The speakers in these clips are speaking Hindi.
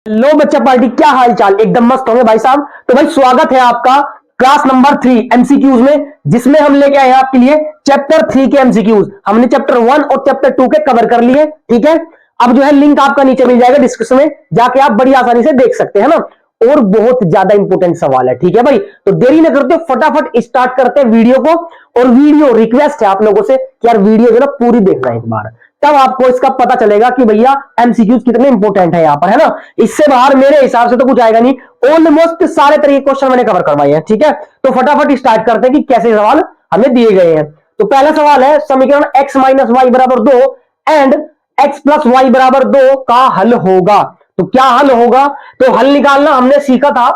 लो बच्चा पार्टी, क्या हाल चाल? एकदम मस्त होंगे भाई साहब। तो भाई स्वागत है आपका क्लास नंबर 3 एमसीक्यूज में, जिसमें हम लेके आए हैं आपके लिए चैप्टर 3 के एमसीक्यूज। हमने चैप्टर 1 और चैप्टर 2 के कवर कर लिए, ठीक है। अब जो है लिंक आपका नीचे मिल जाएगा डिस्क्रिप्शन में, जाके आप बड़ी आसानी से देख सकते हैं ना। और बहुत ज्यादा इंपॉर्टेंट सवाल है, ठीक है भाई। तो देरी न करते, फटाफट स्टार्ट करते हैं वीडियो को। और वीडियो रिक्वेस्ट है आप लोगों से कि यार वीडियो जो ना पूरी देखना एक बार, तब आपको इसका पता चलेगा कि भैया एमसीक्यूज कितने इंपॉर्टेंट है यहाँ पर, है ना। इससे बाहर मेरे हिसाब से तो कुछ आएगा नहीं। ऑलमोस्ट सारे तरह के क्वेश्चन मैंने कवर करवाए हैं, ठीक है। तो फटाफट स्टार्ट करते हैं कि कैसे सवाल हमें दिए गए हैं। तो पहला सवाल है, समीकरण x माइनस वाई बराबर 2 एंड x प्लस वाई बराबर 2 का हल होगा। तो क्या हल होगा? तो हल निकालना हमने सीखा था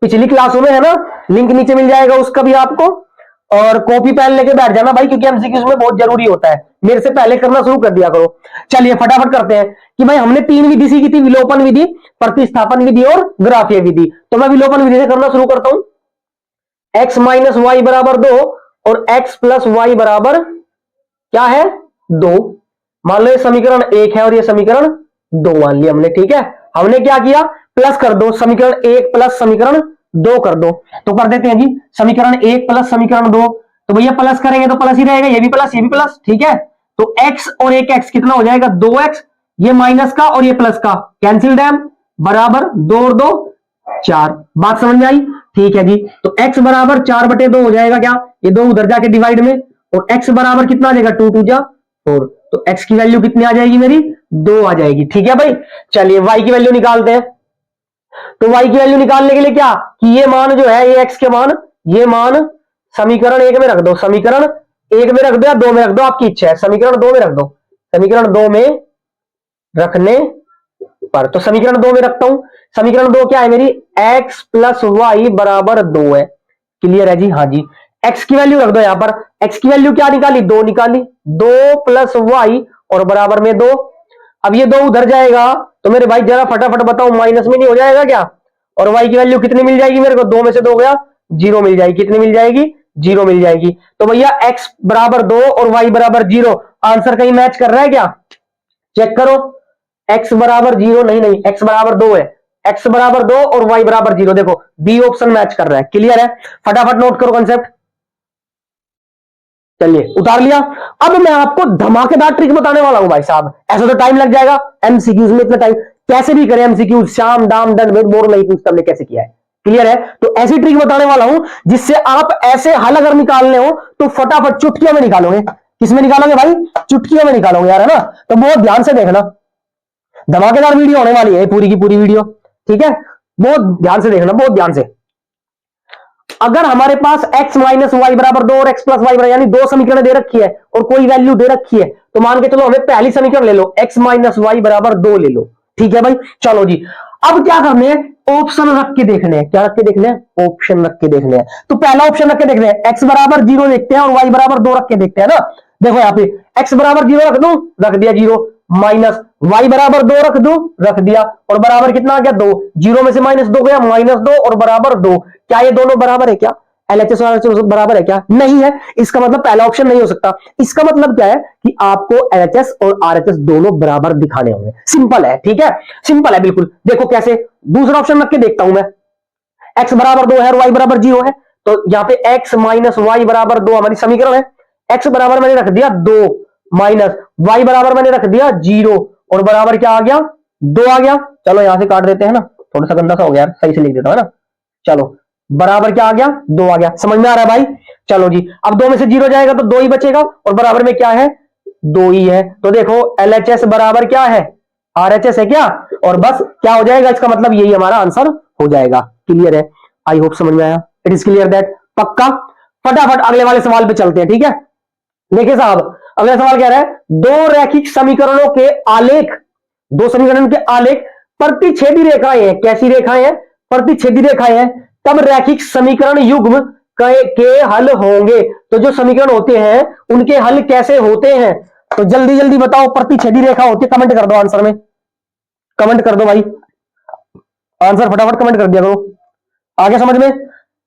पिछली क्लासों में, है ना। लिंक नीचे मिल जाएगा उसका भी आपको। और कॉपी पेन लेके बैठ जाना भाई, क्योंकि एमसीक्यूज में बहुत जरूरी होता है। मेरे से पहले करना शुरू कर दिया करो। चलिए फटाफट करते हैं कि भाई हमने 3 विधि सीखी थी, विलोपन विधि, प्रतिस्थापन विधि और ग्राफीय विधि। तो मैं विलोपन विधि से करना शुरू करता हूं। x माइनस वाई बराबर 2 और x प्लस वाई बराबर क्या है? 2। मान लो ये समीकरण 1 है और ये समीकरण 2 मान लिया हमने, ठीक है। हमने क्या किया? प्लस कर दो, समीकरण 1 प्लस समीकरण 2 कर दो। तो कर देते हैं जी, समीकरण 1 प्लस समीकरण 2। तो भैया प्लस करेंगे तो प्लस ही रहेगा, ये भी प्लस ये भी प्लस, ठीक है। तो x और एक x कितना हो जाएगा? 2x। ये माइनस का और ये प्लस का कैंसिल डैम, बराबर 2 और 2 4। बात समझ में आई? ठीक है जी। तो x बराबर 4/2 हो जाएगा क्या? ये 2 उधर जाके डिवाइड में, और x बराबर कितना आ जाएगा? 2 2 जा 4। तो x की वैल्यू कितनी आ जाएगी मेरी? 2 आ जाएगी, ठीक है भाई। चलिए y की वैल्यू निकालते हैं। तो y की वैल्यू निकालने के लिए क्या कि ये मान जो है, ये x के मान, ये मान समीकरण 1 में रख दो। समीकरण 1 में रख दो या 2 में रख दो, आपकी इच्छा है। समीकरण 2 में रख दो, समीकरण 2 में रखने पर। तो समीकरण 2 में रखता हूं। समीकरण 2 क्या है मेरी? x प्लस वाई बराबर 2 है। क्लियर है जी? हाँ जी। x की वैल्यू रख दो यहां पर। x की वैल्यू क्या निकाली? 2 निकाली। 2 प्लस वाई और बराबर में 2। अब ये 2 उधर जाएगा तो मेरे भाई जरा फटाफट बताओ, माइनस में नहीं हो जाएगा क्या? और y की वैल्यू कितनी मिल जाएगी मेरे को? 2 में से 2 गया 0 मिल जाएगी। कितनी मिल जाएगी? 0 मिल जाएगी। तो भैया x बराबर 2 और y बराबर 0, आंसर कहीं मैच कर रहा है क्या? चेक करो। x बराबर 0 नहीं, नहीं, x बराबर 2 है। x बराबर 2 और y बराबर 0, देखो बी ऑप्शन मैच कर रहा है। क्लियर है? फटाफट नोट करो कंसेप्ट। चलिए उतार लिया। अब मैं आपको धमाकेदार ट्रिक बताने वाला हूं भाई साहब। ऐसा तो टाइम लग जाएगा एमसीक्यूज में, इतना टाइम कैसे भी करें एमसीक्यूज, शाम दाम दंड भेद बोर नहीं पूछता हमने कैसे किया है। क्लियर है? तो ऐसी ट्रिक बताने वाला हूं जिससे आप ऐसे हल अगर निकालने हो तो फटाफट चुटकियों में निकालोगे। किसमें निकालोगे भाई? चुटकियों में निकालोगे यार, है ना। तो बहुत ध्यान से देखना, धमाकेदार वीडियो होने वाली है पूरी की पूरी वीडियो, ठीक है। बहुत ध्यान से देखना, बहुत ध्यान से। अगर हमारे पास x माइनस वाई बराबर 2 और x प्लस वाई बराबर, यानी 2 समीकरण दे रखी है और कोई वैल्यू दे रखी है, तो मान के चलो हमें पहली समीकरण ले लो, x माइनस वाई बराबर 2 ले लो, ठीक है भाई। चलो जी, अब क्या करने हैं? ऑप्शन रख के देखने हैं। क्या रख के देखने हैं? ऑप्शन रख के देखने हैं। तो पहला ऑप्शन रख के देखने हैं, x बराबर 0 देखते हैं और y बराबर 2 रख के देखते हैं ना। देखो यहाँ पे x बराबर 0 रख दू, रख दिया 0, माइनस y बराबर 2 रख दू, रख दिया, और बराबर कितना आ गया? 2। 0 में से -2 गया, -2 और बराबर 2। क्या ये दोनों बराबर है क्या? एलएचएस और आरएचएस बराबर है क्या? नहीं है। इसका मतलब पहला ऑप्शन नहीं हो सकता। इसका मतलब क्या है कि आपको एलएचएस और आरएचएस दोनों बराबर दिखाने होंगे। सिंपल है, ठीक है, सिंपल है बिल्कुल। देखो कैसे, दूसरा ऑप्शन रख के देखता हूं मैं। x बराबर 2 है और y बराबर 0 है, तो यहां पे x माइनस वाई बराबर 2 हमारी समीकरण है। x बराबर मैंने रख दिया 2, माइनस y बराबर मैंने रख दिया 0, और बराबर क्या आ गया? 2 आ गया। चलो यहां से काट देते हैं ना, थोड़ा सा गंदा सा हो गया, सही से लिख देता हूं, है ना। चलो बराबर क्या आ गया? 2 आ गया। समझ में आ रहा है भाई? चलो जी, अब 2 में से 0 जाएगा तो 2 ही बचेगा, और बराबर में क्या है? 2 ही है। तो देखो एलएचएस बराबर क्या है? आरएचएस है क्या? और बस क्या हो जाएगा? इसका मतलब यही हमारा आंसर हो जाएगा। क्लियर है? आई होप समझ में आया। इट इज क्लियर दैट, पक्का। फटाफट अगले वाले सवाल पे चलते हैं, ठीक है। देखिए साहब, अगला सवाल कह रहा है, दो रैखिक समीकरणों के आलेख, दो समीकरण के आलेख प्रतिच्छेदी रेखाएं हैं। कैसी रेखाएं हैं? प्रतिच्छेदी रेखाएं हैं। तब रैखिक समीकरण युग्म के हल होंगे। तो जो समीकरण होते हैं उनके हल कैसे होते हैं? तो जल्दी जल्दी बताओ। प्रतिच्छेदी रेखा होती है, कमेंट कर दो आंसर में, कमेंट कर दो भाई, आंसर फटाफट कमेंट कर दिया करो। आगे समझ में,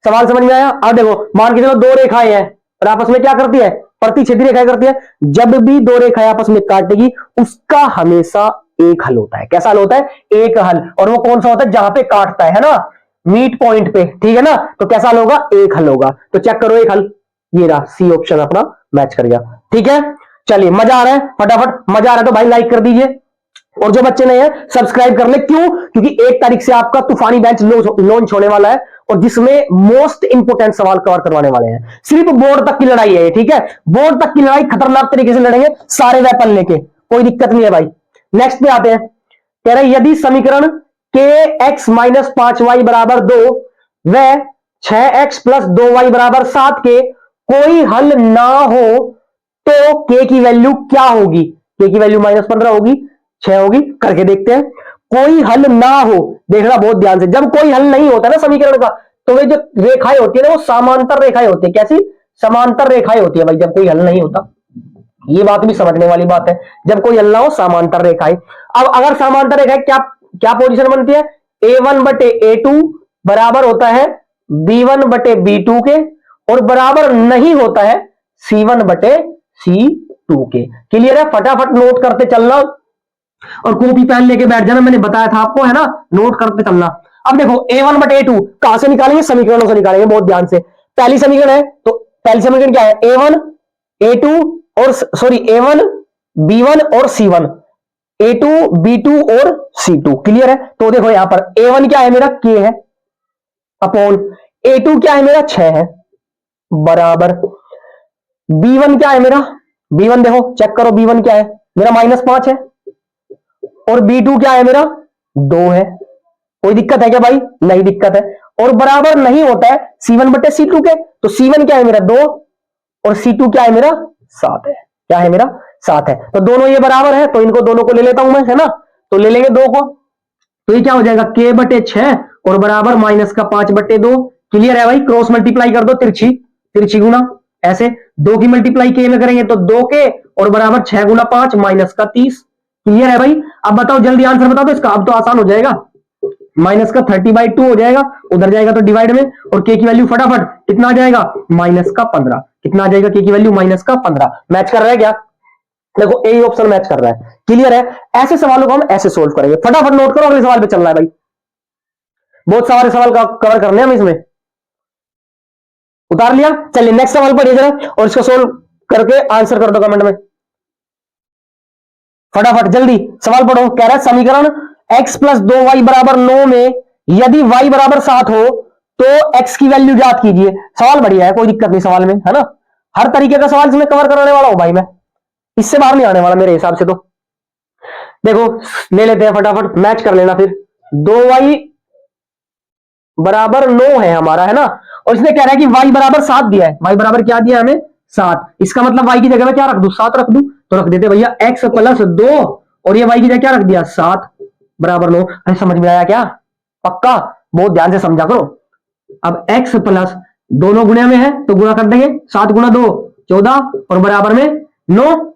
सवाल समझ में आया? अब देखो, मान के चलो दो रेखाएं हैं और आपस में क्या करती है? प्रतिच्छेदी रेखाएं करती है। जब भी दो रेखाएं आपस में काटेगी, उसका हमेशा एक हल होता है। कैसा हल होता है? एक हल। और वो कौन सा होता है? जहां पे काटता है ना, मीट पॉइंट पे, ठीक है ना। तो कैसा हल होगा? एक हल होगा। तो चेक करो एक हल, ये रहा, सी ऑप्शन अपना मैच कर गया। ठीक है, चलिए मजा आ रहा है, फटाफट मजा आ रहा है तो भाई लाइक कर दीजिए, और जो बच्चे नहीं है सब्सक्राइब कर ले। क्यों? क्योंकि 1 तारीख से आपका तूफानी बैच लॉन्च होने वाला है, और जिसमें मोस्ट इंपोर्टेंट सवाल कवर करवाने वाले हैं। सिर्फ बोर्ड तक की लड़ाई है ये, ठीक है। बोर्ड तक की लड़ाई खतरनाक तरीके से लड़ेंगे, सारे वेपन लेके, कोई दिक्कत नहीं है भाई। नेक्स्ट पे आते हैं। कह रहे यदि समीकरण के एक्स माइनस 5 वाई बराबर 2 व 6x प्लस 2y बराबर 7 के कोई हल ना हो तो के की वैल्यू क्या होगी? के की वैल्यू -15 होगी, 6 होगी। करके देखते हैं। कोई हल ना हो, देखना बहुत ध्यान से, जब कोई हल नहीं होता ना समीकरण का, तो वे जो रेखाएं होती है ना, वो समांतर रेखाएं होती है। कैसी? समांतर रेखाएं होती है भाई, जब कोई हल नहीं होता। ये बात भी समझने वाली बात है, जब कोई हल ना हो, समांतर रेखाएं। अब अगर समांतर रेखाएं, क्या क्या पोजीशन बनती है? a1/a2 बराबर होता है b1/b2 के, और बराबर नहीं होता है c1/c2 के। क्लियर है? फटाफट नोट करते चलना, और कॉपी पेन लेके बैठ जाना, मैंने बताया था आपको, है ना। नोट करते चलना। अब देखो a1/a2 कहां से निकालेंगे? समीकरणों से निकालेंगे, बहुत ध्यान से। पहली समीकरण है, तो पहली समीकरण क्या है? a1 a2 और सॉरी a1 b1 और c1, a2 b2 और c2। क्लियर है? तो देखो यहां पर a1 क्या है मेरा? k है, अपॉन a2 क्या है मेरा? 6 है, बराबर b1 क्या है मेरा? b1 देखो, चेक करो b1 क्या है मेरा? -5 है। और b2 क्या है मेरा? 2 है। कोई दिक्कत है क्या भाई? नहीं दिक्कत है। और बराबर नहीं होता है c1/c2 के, तो c1 क्या है मेरा? 2, और c2 क्या है मेरा? 7 है। क्या है मेरा? 7 है। तो दोनों ये बराबर है, तो इनको दोनों को ले लेता हूं मैं, है ना। तो ले लेंगे 2 को, तो ये क्या हो जाएगा? k/6 और बराबर -5/2। क्लियर है भाई? क्रॉस मल्टीप्लाई कर दो, तिरछी तिरछी गुना, ऐसे 2 की मल्टीप्लाई k में करेंगे तो 2k, और बराबर 6 गुना 5 -30। क्लियर है भाई? अब बताओ, जल्दी आंसर बता दो इसका। अब तो आसान हो जाएगा, -30/2 हो जाएगा, उधर जाएगा तो डिवाइड में, और k की वैल्यू फटाफट कितना आ जाएगा? -15। कितना आ जाएगा k की वैल्यू? -15। मैच कर रहा है क्या? देखो ए ऑप्शन मैच कर रहा है। क्लियर है? ऐसे सवालों को हम ऐसे सोल्व करेंगे। फटाफट नोट करो, अगले सवाल पे चलना है भाई, बहुत सारे सवाल का कवर करने हम इसमें। उतार लिया? चलिए नेक्स्ट सवाल पढ़िए जरा, और इसको सोल्व करके आंसर कर दो कमेंट में फटाफट, जल्दी सवाल पढ़ो। कह रहा है समीकरण x प्लस 2y बराबर 9 में यदि y बराबर 7 हो तो x की वैल्यू ज्ञात कीजिए। सवाल बढ़िया है, कोई दिक्कत नहीं सवाल में, है ना। हर तरीके का सवाल इसमें कवर कराने वाला हूं भाई मैं, इससे बाहर नहीं आने वाला मेरे हिसाब से। तो देखो ले लेते हैं फटाफट, मैच कर लेना फिर। 2y बराबर 9 है हमारा, है ना। और इसने कह रहा है कि y बराबर 7 दिया है। y बराबर क्या दिया है हमें? 7। इसका मतलब y की जगह में क्या रख दूं? 7 रख दूं। तो रख देते भैया x प्लस 2, और ये y की जगह क्या रख दिया? 7 बराबर 9। अरे समझ में आया क्या? पक्का? बहुत ध्यान से समझा करो। अब x प्लस, दोनों गुणा में है तो गुणा कर देंगे, 7 गुणा 2 14, और बराबर में 9।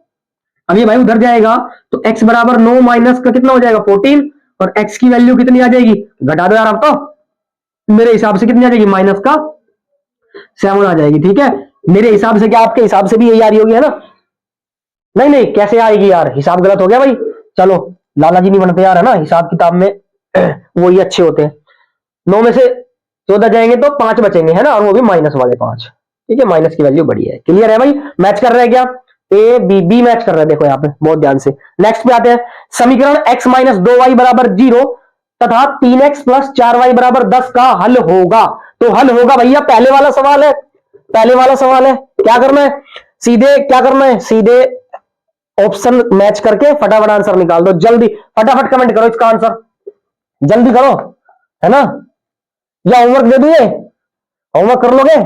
अब ये भाई उधर जाएगा तो x बराबर 9 माइनस का कितना हो जाएगा? 14, और x की वैल्यू कितनी आ जाएगी? घटा दो यार अब तो, मेरे हिसाब से कितनी आ जाएगी? -7 आ जाएगी। ठीक है, मेरे हिसाब से, क्या आपके हिसाब से भी यही आ रही होगी, है ना। नहीं नहीं, कैसे आएगी यार? हिसाब गलत हो गया भाई। चलो लाला जी नहीं बनते यार, है ना, हिसाब किताब में वो ही अच्छे होते हैं। 9 में से 14 जाएंगे तो 5 बचेंगे, है ना, और वो भी माइनस वाले 5। ठीक है, माइनस की वैल्यू बड़ी है। क्लियर है भाई? मैच कर रहे हैं क्या? ए बी, बी मैच कर रहे हैं, देखो यहाँ पे बहुत ध्यान से। नेक्स्ट पे आते हैं। समीकरण x माइनस 2y बराबर 0 तथा 3x प्लस 4y बराबर 10 का हल होगा। तो हल होगा भैया, पहले वाला सवाल है, पहले वाला सवाल है। क्या करना है? सीधे क्या करना है? सीधे ऑप्शन मैच करके फटाफट आंसर निकाल दो। जल्दी फटाफट कमेंट करो इसका आंसर, जल्दी करो, है ना। या होमवर्क दे दूं? ये होमवर्क कर लोगे?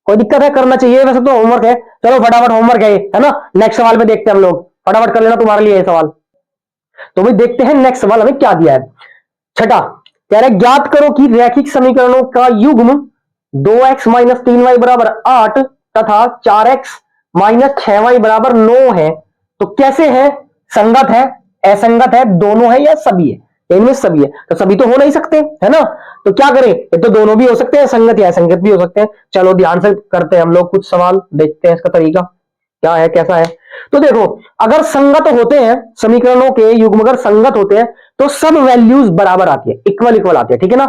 कोई दिक्कत है? करना चाहिए वैसे तो, होमवर्क है। चलो फटाफट होमवर्क है ना। नेक्स्ट सवाल पे देखते हैं हम लोग, फटाफट कर लेना तुम्हारे लिए ये सवाल। तो भाई देखते हैं नेक्स्ट सवाल हमें क्या दिया है। छठा कह रहे ज्ञात करो कि रैखिक समीकरणों का युग्म 2x माइनस 3y बराबर 8 तथा 4x माइनस 6y बराबर 9 है। तो कैसे है? संगत है, असंगत है, दोनों है, या सभी है? इनमें सभी है, तो सभी तो हो नहीं सकते, है ना। तो क्या करें? ये तो दोनों भी हो सकते हैं, संगत या असंगत भी हो सकते हैं। चलो ध्यान से करते हैं हम लोग कुछ सवाल, देखते हैं इसका तरीका। क्या है, कैसा है? तो देखो, अगर संगत होते हैं समीकरणों के युग्म, अगर संगत होते हैं तो सब वैल्यूज बराबर आती है, इक्वल इक्वल आती है, ठीक है ना।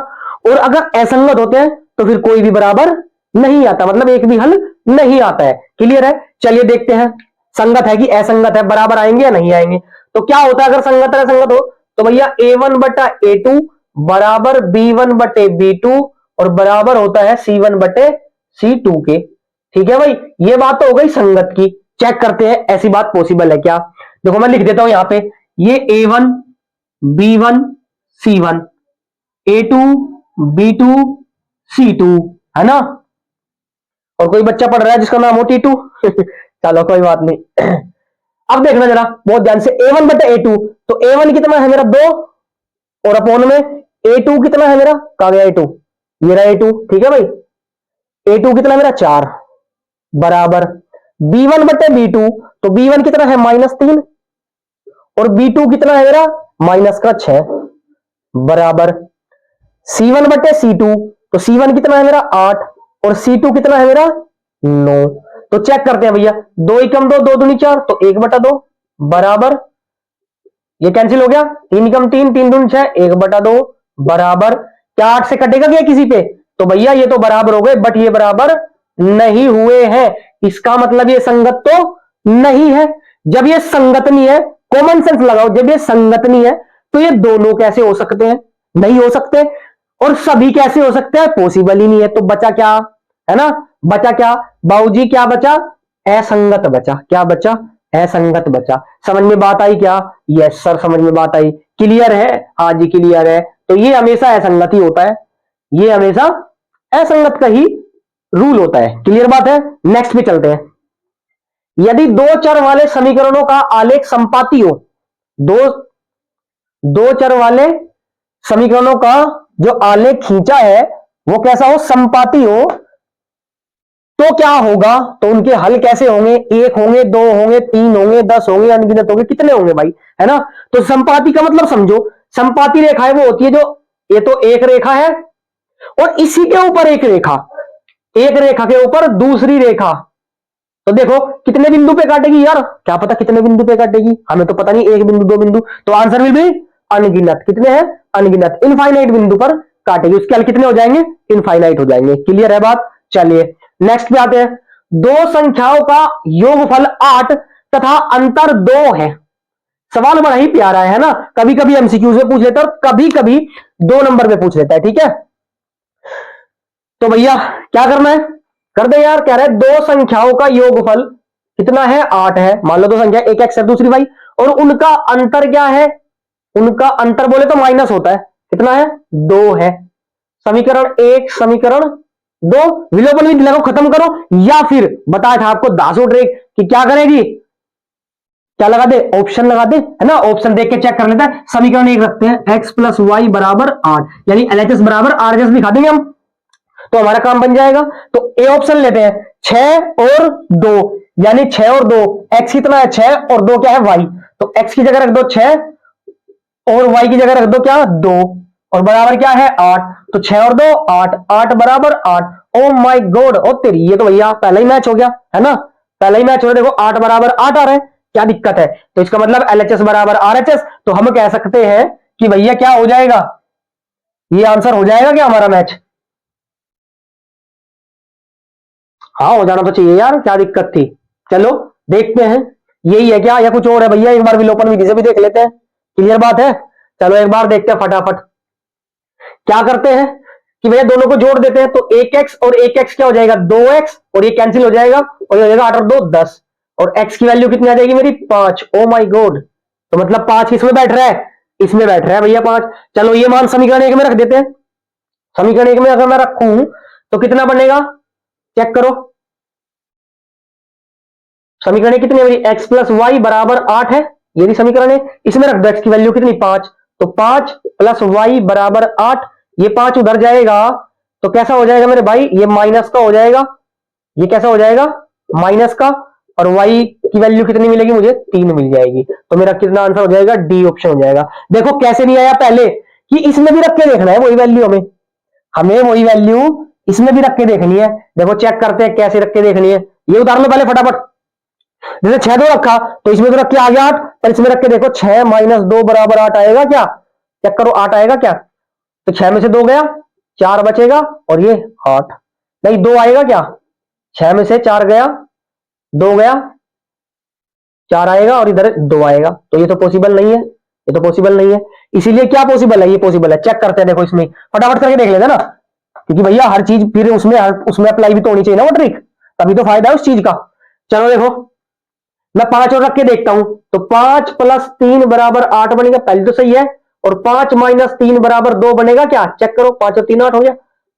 और अगर असंगत होते हैं तो फिर कोई भी बराबर नहीं आता, मतलब एक भी हल नहीं आता है। क्लियर है? चलिए देखते हैं, संगत है कि असंगत है, बराबर आएंगे या नहीं आएंगे। तो क्या होता है अगर संगत है असंगत हो, तो भैया a1/a2 बराबर b1/b2 और बराबर होता है c1/c2 के। ठीक है भाई, ये बात तो हो गई संगत की। चेक करते हैं ऐसी बात पॉसिबल है क्या। देखो मैं लिख देता हूं यहां पे, ये a1 b1 c1, a2 b2 c2 है ना। और कोई बच्चा पढ़ रहा है जिसका नाम हो टी2 चलो कोई बात नहीं अब देखना जरा बहुत ध्यान से, a1/a2, तो a1 कितना है मेरा 2 और अपोन में a2 कितना है मेरा, कहा गया a2, ये रहा a2, ठीक है भाई। a2 कितना है मेरा 4 बराबर b1/b2, तो b1 कितना है -3 और b2 कितना है मेरा -6 बराबर c1/c2, तो c1 कितना है मेरा 8 और c2 कितना है मेरा 9। तो चेक करते हैं भैया, 2 एकम 2, 2 दूनी 4, तो 1/2 बराबर, ये कैंसिल हो गया, 3 एकम 3, 3 दूनी 6, 1/2 बराबर, क्या 8 से कटेगा क्या किसी पे, तो भैया ये तो बराबर हो गए, बट ये बराबर नहीं हुए हैं। इसका मतलब ये संगत तो नहीं है। जब ये संगत नहीं है, कॉमन सेंस लगाओ, जब ये संगत नहीं है तो ये दोनों कैसे हो सकते हैं, नहीं हो सकते। और सभी कैसे हो सकते हैं, पॉसिबल ही नहीं है। तो बचा क्या, है ना, बचा क्या बाबूजी, क्या बचा, असंगत बचा। क्या बचा, असंगत बचा। समझ में बात आई क्या? यस सर समझ में बात आई। क्लियर है? हाँ जी क्लियर है। तो ये हमेशा असंगत ही होता है, ये हमेशा असंगत का ही रूल होता है। क्लियर बात है। नेक्स्ट पे चलते हैं। यदि दो चर वाले समीकरणों का आलेख संपाती हो, दो दो चर वाले समीकरणों का जो आलेख खींचा है वो कैसा हो, संपाती हो, तो क्या होगा, तो उनके हल कैसे होंगे, 1 होंगे, 2 होंगे, 3 होंगे, 10 होंगे, अनगिनत होंगे, कितने होंगे भाई, है ना। तो संपाती का मतलब समझो, संपाती रेखाएं वो होती है जो, ये तो एक रेखा है और इसी के ऊपर एक रेखा, एक रेखा के ऊपर दूसरी रेखा। तो देखो कितने बिंदु पे काटेगी यार, क्या पता कितने बिंदु पे काटेगी, हमें तो पता नहीं, 1 बिंदु 2 बिंदु, तो आंसर विल बी अनगिनत। कितने हैं, अनगिनत, इनफाइनाइट बिंदु पर काटेगी, उसके हल कितने हो जाएंगे, इनफाइनाइट हो जाएंगे। क्लियर है बात। चलिए नेक्स्ट पे आते हैं। दो संख्याओं का योगफल 8 तथा अंतर 2 है। सवाल बड़ा ही प्यारा है ना, कभी कभी एमसीक्यूज में पूछ लेता है और कभी कभी 2 नंबर में पूछ लेता है, ठीक है। तो भैया क्या करना है, कर दे यार। कह रहे हैं दो संख्याओं का योगफल कितना है, 8 है। मान लो दो संख्या, एक एक्स है दूसरी वाई, और उनका अंतर क्या है, उनका अंतर बोले तो माइनस होता है, कितना है 2 है। समीकरण 1 समीकरण 2, विलोपन विधि लगाओ, खत्म करो, या फिर बताया था आपको दासो ट्रिक कि क्या करेगी, क्या लगा दे, ऑप्शन लगा दे, है ना। ऑप्शन देख के चेक कर लेता है। समीकरण 1 रखते हैं, x + y = 8, यानी LHS बराबर RHS दिखा देंगे हम, तो हमारा काम बन जाएगा। तो ए ऑप्शन लेते हैं, 6 और 2, यानी 6 और 2, x कितना है 6 और 2 क्या है y, तो x की जगह रख दो 6 और y की जगह रख दो क्या 2, और बराबर क्या है 8, तो 6 और 2 8, 8 बराबर 8। ओ माय गॉड, ओ तेरी, ये तो भैया पहला ही मैच हो गया, है ना, पहला ही मैच हो गया। देखो 8 बराबर 8 आ रहा है, क्या दिक्कत है। तो इसका मतलब LHS बराबर RHS, तो हम कह सकते हैं कि भैया क्या हो जाएगा, ये आंसर हो जाएगा क्या हमारा मैच। हाँ हो जाना तो चाहिए यार, क्या दिक्कत थी। चलो देखते हैं यही है क्या या कुछ और है भैया, एक बार विलोपन विधि से भी देख लेते हैं। क्लियर बात है। चलो एक बार देखते हैं फटाफट। क्या करते हैं कि भैया दोनों को जोड़ देते हैं, तो 1x और 1x क्या हो जाएगा 2x, और ये कैंसिल हो जाएगा और ये हो जाएगा 8 और 2 10, और x की वैल्यू कितनी आ जाएगी मेरी 5। ओ माय गॉड, तो मतलब 5 किसमें बैठ रहा है, इसमें बैठ रहा है भैया 5। चलो ये मान समीकरण 1 में रख देते हैं। समीकरण 1 में अगर मैं रखूं तो कितना बनेगा, चेक करो। समीकरण कितनी है मेरी, x + y = 8 है, ये भी समीकरण है। इसमें रख दो x की वैल्यू कितनी 5, तो 5 + y = 8, ये 5 उधर जाएगा तो कैसा हो जाएगा मेरे भाई, ये माइनस का हो जाएगा, ये कैसा हो जाएगा माइनस का, और y की वैल्यू कितनी मिलेगी मुझे 3 मिल जाएगी। तो मेरा कितना आंसर हो जाएगा, डी ऑप्शन हो जाएगा। देखो कैसे नहीं आया पहले, कि इसमें भी रख के देखना है वही वैल्यू, हमें हमें वही वैल्यू इसमें भी रख के देखनी है। देखो चेक करते हैं कैसे रख के देखनी है, ये उतार लो पहले फटाफट। जैसे 6 2 रखा तो इसमें तो रख के आ गया 8, पर इसमें रख के देखो 6 माइनस 2 बराबर 8 आएगा क्या? चेक करो 8 आएगा क्या? तो 6 में से 2 गया, 4 बचेगा और ये 8, नहीं 2 आएगा क्या? 6 में से 4 गया, 2 गया, 4 आएगा और इधर 2 आएगा। तो ये तो पॉसिबल नहीं है, ये तो पॉसिबल नहीं है। इसीलिए क्या पॉसिबल है? ये पॉसिबल है। चेक करते हैं, देखो इसमें फटाफट करके देख लेते हैं ना, क्योंकि भैया हर चीज फिर उसमें अप्लाई भी तो होनी चाहिए ना वो ट्रिक, तभी तो फायदा है उस चीज का। चलो देखो मैं 5 और रख के देखता हूं, तो 5 प्लस 3 बराबर 8 बनेगा, पहले तो सही है। और 5 माइनस 3 बराबर 2 बनेगा क्या? चेक करो, 5 और 3 8 हो गया,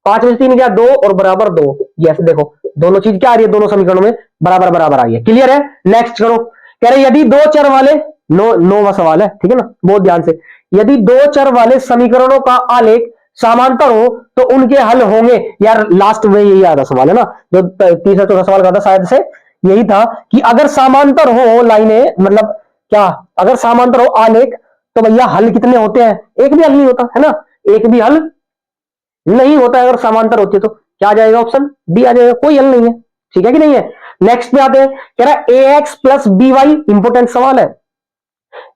5 में से 3 गया 2 और बराबर 2। यस देखो दोनों चीज क्या आ रही है, दोनों समीकरणों में बराबर बराबर आ रही है। क्लियर है? नेक्स्ट करो। कह रहे यदि दो चर वाले, नौवां सवाल है, ठीक है ना, बहुत ध्यान से। यदि दो चर वाले समीकरणों का आलेख समांतर हो तो उनके हल होंगे। यार लास्ट में यही आया था सवाल, है ना, जो तीसरा चौथा सवाल का था शायद से यही था कि अगर समांतर हो लाइनें, मतलब क्या, अगर समांतर हो आलेख तो भैया हल कितने होते हैं? एक भी हल नहीं होता है ना, एक भी हल नहीं होता है अगर समांतर होती है। तो क्या आ जाएगा? ऑप्शन डी आ जाएगा, कोई हल नहीं है। ठीक है कि नहीं है? नेक्स्ट पे आते हैं, कह रहा है A X plus B Y, important सवाल है।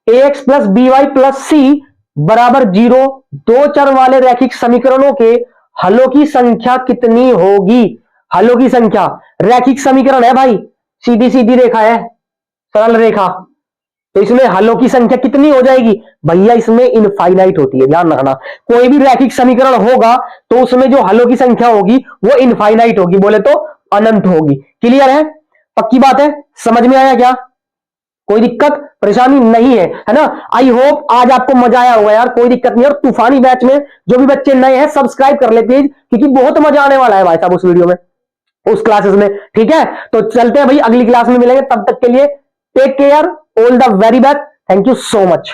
A X plus B Y plus C बराबर 0 दो चर वाले रैखिक समीकरणों के हलों की संख्या कितनी होगी? हलों की संख्या, रैखिक समीकरण है भाई, सीधी सीधी रेखा है, सरल रेखा, तो इसमें हलों की संख्या कितनी हो जाएगी? भैया इसमें इनफाइनाइट होती है, ध्यान रखना। कोई भी रैखिक समीकरण होगा तो उसमें जो हलों की संख्या होगी वो इनफाइनाइट होगी, बोले तो अनंत होगी। क्लियर है? पक्की बात है? समझ में आया क्या? कोई दिक्कत परेशानी नहीं है ना? आई होप आज आपको मजा आया होगा यार, कोई दिक्कत नहीं है। और तूफानी बैच में जो भी बच्चे नए हैं सब्सक्राइब कर ले प्लीज, क्योंकि बहुत मजा आने वाला है भाई साहब उस वीडियो में, उस क्लासेस में। ठीक है, तो चलते हैं भाई, अगली क्लास में मिलेंगे, तब तक के लिए take care, all the very best, thank you so much.